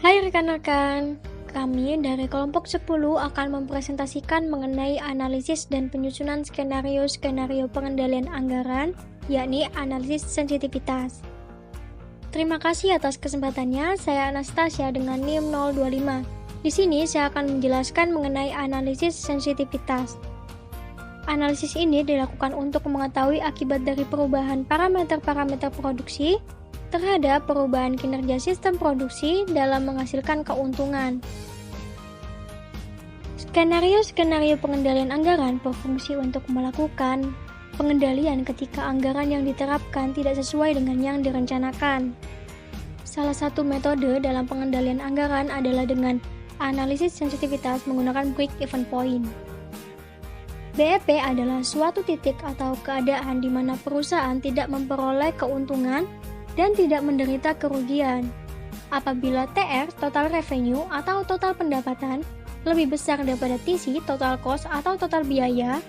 Hai rekan-rekan, kami dari kelompok 10 akan mempresentasikan mengenai analisis dan penyusunan skenario-skenario pengendalian anggaran, yakni analisis sensitivitas. Terima kasih atas kesempatannya, saya Anastasia dengan NIM 025. Di sini saya akan menjelaskan mengenai analisis sensitivitas. Analisis ini dilakukan untuk mengetahui akibat dari perubahan parameter-parameter produksi terhadap perubahan kinerja sistem produksi dalam menghasilkan keuntungan. Skenario-skenario pengendalian anggaran berfungsi untuk melakukan pengendalian ketika anggaran yang diterapkan tidak sesuai dengan yang direncanakan. Salah satu metode dalam pengendalian anggaran adalah dengan analisis sensitivitas menggunakan break-even point. BEP adalah suatu titik atau keadaan di mana perusahaan tidak memperoleh keuntungan dan tidak menderita kerugian. Apabila TR, total revenue atau total pendapatan, lebih besar daripada TC, total cost atau total biaya,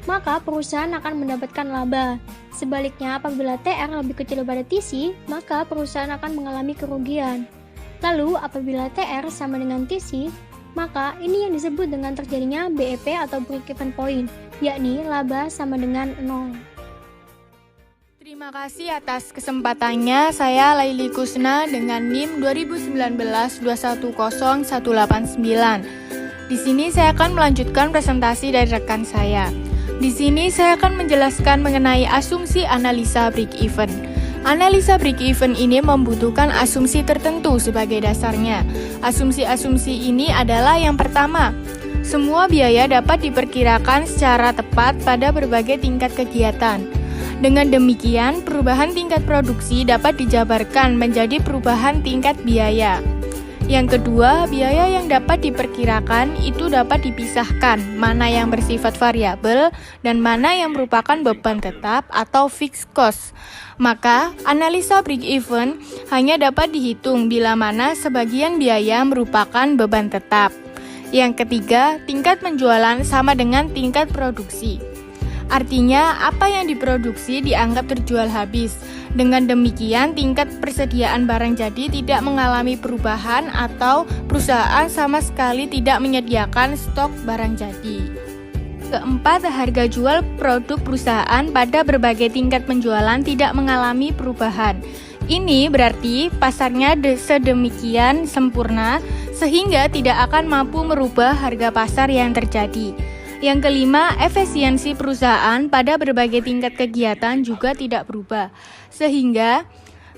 maka perusahaan akan mendapatkan laba. Sebaliknya, apabila TR lebih kecil daripada TC, maka perusahaan akan mengalami kerugian. Lalu, apabila TR sama dengan TC, maka ini yang disebut dengan terjadinya BEP atau break-even point, yakni laba sama dengan 0. Terima kasih atas kesempatannya. Saya Laili Kusna dengan NIM 2019-210189. Di sini saya akan melanjutkan presentasi dari rekan saya. Di sini saya akan menjelaskan mengenai asumsi analisa break-even. Analisa break-even ini membutuhkan asumsi tertentu sebagai dasarnya. Asumsi-asumsi ini adalah yang pertama, semua biaya dapat diperkirakan secara tepat pada berbagai tingkat kegiatan. Dengan demikian, perubahan tingkat produksi dapat dijabarkan menjadi perubahan tingkat biaya. Yang kedua, biaya yang dapat diperkirakan itu dapat dipisahkan, mana yang bersifat variabel dan mana yang merupakan beban tetap atau fixed cost. Maka, analisa break-even hanya dapat dihitung bila mana sebagian biaya merupakan beban tetap. Yang ketiga, tingkat penjualan sama dengan tingkat produksi. Artinya, apa yang diproduksi dianggap terjual habis. Dengan demikian, tingkat persediaan barang jadi tidak mengalami perubahan atau perusahaan sama sekali tidak menyediakan stok barang jadi. Keempat, harga jual produk perusahaan pada berbagai tingkat penjualan tidak mengalami perubahan. Ini berarti pasarnya sedemikian sempurna sehingga tidak akan mampu merubah harga pasar yang terjadi. Yang kelima, efisiensi perusahaan pada berbagai tingkat kegiatan juga tidak berubah, sehingga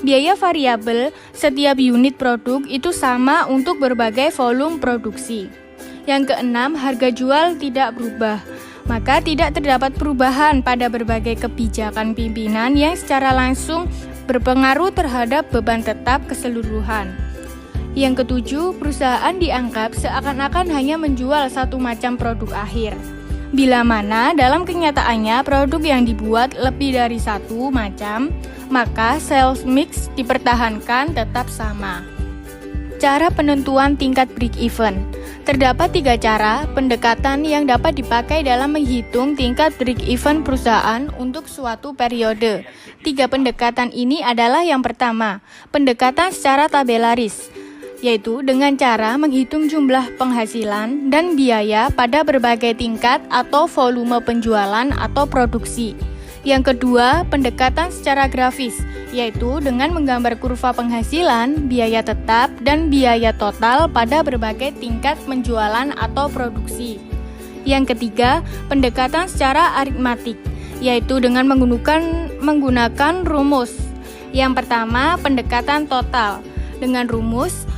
biaya variabel setiap unit produk itu sama untuk berbagai volume produksi. Yang keenam, harga jual tidak berubah, maka tidak terdapat perubahan pada berbagai kebijakan pimpinan yang secara langsung berpengaruh terhadap beban tetap keseluruhan. Yang ketujuh, perusahaan dianggap seakan-akan hanya menjual satu macam produk akhir. Bila mana dalam kenyataannya produk yang dibuat lebih dari satu macam, maka sales mix dipertahankan tetap sama. Cara penentuan tingkat break-even. Terdapat 3 cara pendekatan yang dapat dipakai dalam menghitung tingkat break-even perusahaan untuk suatu periode. 3 pendekatan ini adalah yang pertama, pendekatan secara tabelaris, yaitu dengan cara menghitung jumlah penghasilan dan biaya pada berbagai tingkat atau volume penjualan atau produksi. Yang kedua, pendekatan secara grafis, yaitu dengan menggambar kurva penghasilan, biaya tetap, dan biaya total pada berbagai tingkat penjualan atau produksi. Yang ketiga, pendekatan secara aritmatik, yaitu dengan menggunakan rumus. Yang pertama, pendekatan total. Dengan rumus,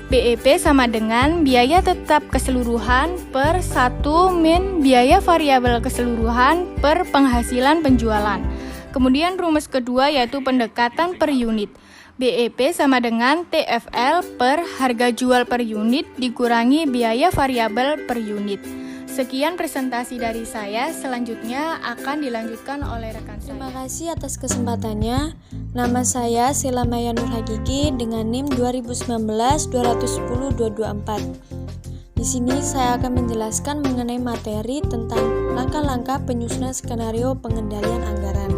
BEP sama dengan biaya tetap keseluruhan per 1 min biaya variabel keseluruhan per penghasilan penjualan. Kemudian rumus kedua yaitu pendekatan per unit. BEP sama dengan TFL per harga jual per unit dikurangi biaya variabel per unit. Sekian presentasi dari saya, selanjutnya akan dilanjutkan oleh rekan saya. Terima kasih atas kesempatannya. Nama saya Sila Maya Nur Hakiki dengan NIM 2019-210224. Di sini saya akan menjelaskan mengenai materi tentang langkah-langkah penyusunan skenario pengendalian anggaran.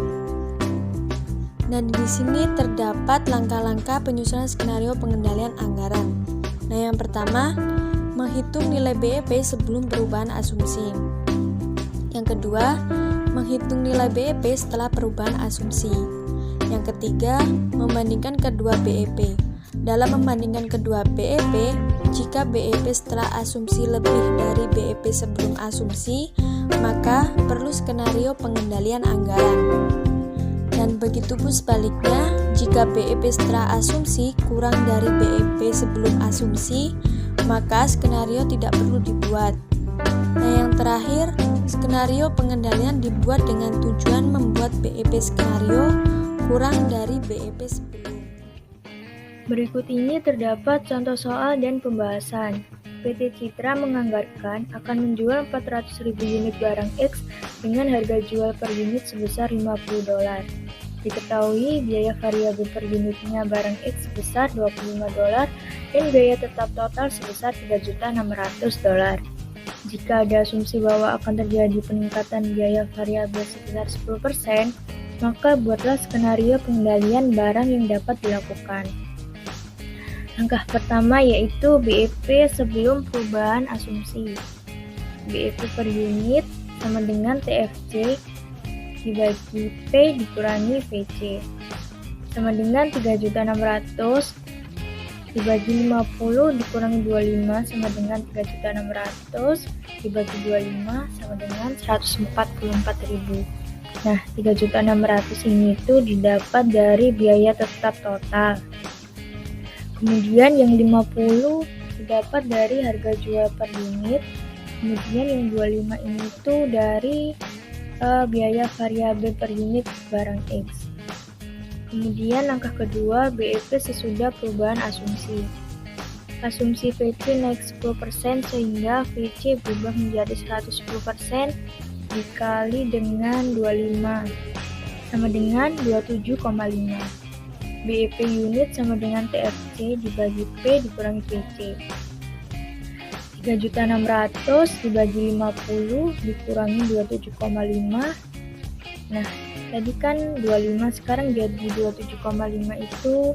Nah, di sini terdapat langkah-langkah penyusunan skenario pengendalian anggaran. Nah, yang pertama, menghitung nilai BEP sebelum perubahan asumsi. Yang kedua, menghitung nilai BEP setelah perubahan asumsi. Yang ketiga, membandingkan kedua BEP. Dalam membandingkan kedua BEP, jika BEP setelah asumsi lebih dari BEP sebelum asumsi, maka perlu skenario pengendalian anggaran. Dan begitu pun sebaliknya, jika BEP setelah asumsi kurang dari BEP sebelum asumsi, maka skenario tidak perlu dibuat. Nah, yang terakhir, skenario pengendalian dibuat dengan tujuan membuat BEP skenario kurang dari BEP sebelum. Berikut ini terdapat contoh soal dan pembahasan. PT Citra menganggarkan akan menjual 400.000 unit barang X dengan harga jual per unit sebesar $50. Diketahui biaya variabel per unitnya barang X sebesar $25 dan biaya tetap total sebesar $3.600.000. Jika ada asumsi bahwa akan terjadi peningkatan biaya variabel sebesar 10%, maka buatlah skenario pengendalian barang yang dapat dilakukan. Langkah pertama yaitu BEP sebelum perubahan asumsi. BEP per unit sama dengan TFC dibagi P dikurangi VC sama dengan 3.600 dibagi 50 dikurangi 25 sama dengan 3.600 dibagi 25 sama dengan 144.000. Nah, 3.600 ini tuh didapat dari biaya tetap total. Kemudian yang 50 didapat dari harga jual per unit. Kemudian yang 25 ini tuh dari biaya variabel per unit barang X. Kemudian langkah kedua, BEP sesudah perubahan asumsi. Asumsi VC naik 10% sehingga VC berubah menjadi 110% dikali dengan 25 sama dengan 27,5. BEP unit sama dengan TFC dibagi P dikurangi VC. 3.600 dibagi 50 dikurangi 27,5. Nah, tadi kan 25 sekarang jadi 27,5 itu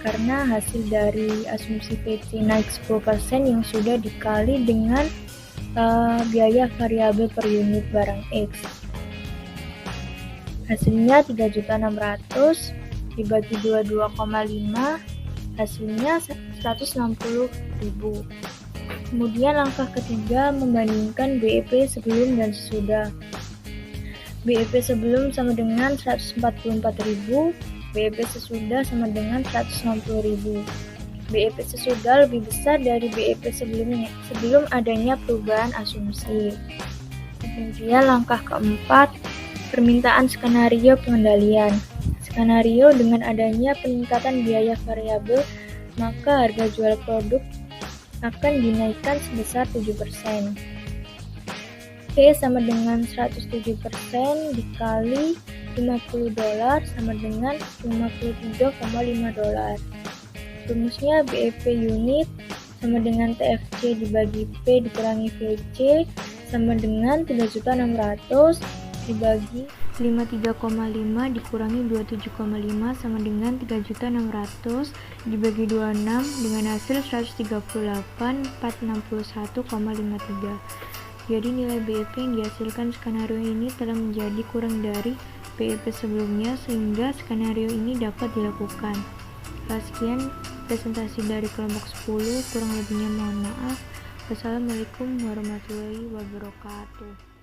karena hasil dari asumsi VC naik 10% yang sudah dikali dengan biaya variabel per unit barang X. Hasilnya 3.600 dibagi 22,5, hasilnya 160.000. Kemudian langkah ketiga, membandingkan BEP sebelum dan sesudah. BEP sebelum sama dengan 144.000, BEP sesudah sama dengan 160.000. BEP sesudah lebih besar dari BEP sebelumnya, sebelum adanya perubahan asumsi. Kemudian langkah keempat, permintaan skenario pengendalian. Skenario dengan adanya peningkatan biaya variabel, maka harga jual produk akan dinaikkan sebesar 7%. P sama dengan 107% dikali $50 sama dengan $53,5. Rumusnya BEP unit sama dengan TFC dibagi P dikurangi VC sama dengan 3.600 dibagi 53,5 dikurangi 27,5 sama dengan 3.600 dibagi 26 dengan hasil 138.461,53. Jadi nilai BEP yang dihasilkan skenario ini telah menjadi kurang dari BEP sebelumnya sehingga skenario ini dapat dilakukan. Sekian presentasi dari kelompok 10, kurang lebihnya mohon maaf. Wassalamualaikum warahmatullahi wabarakatuh.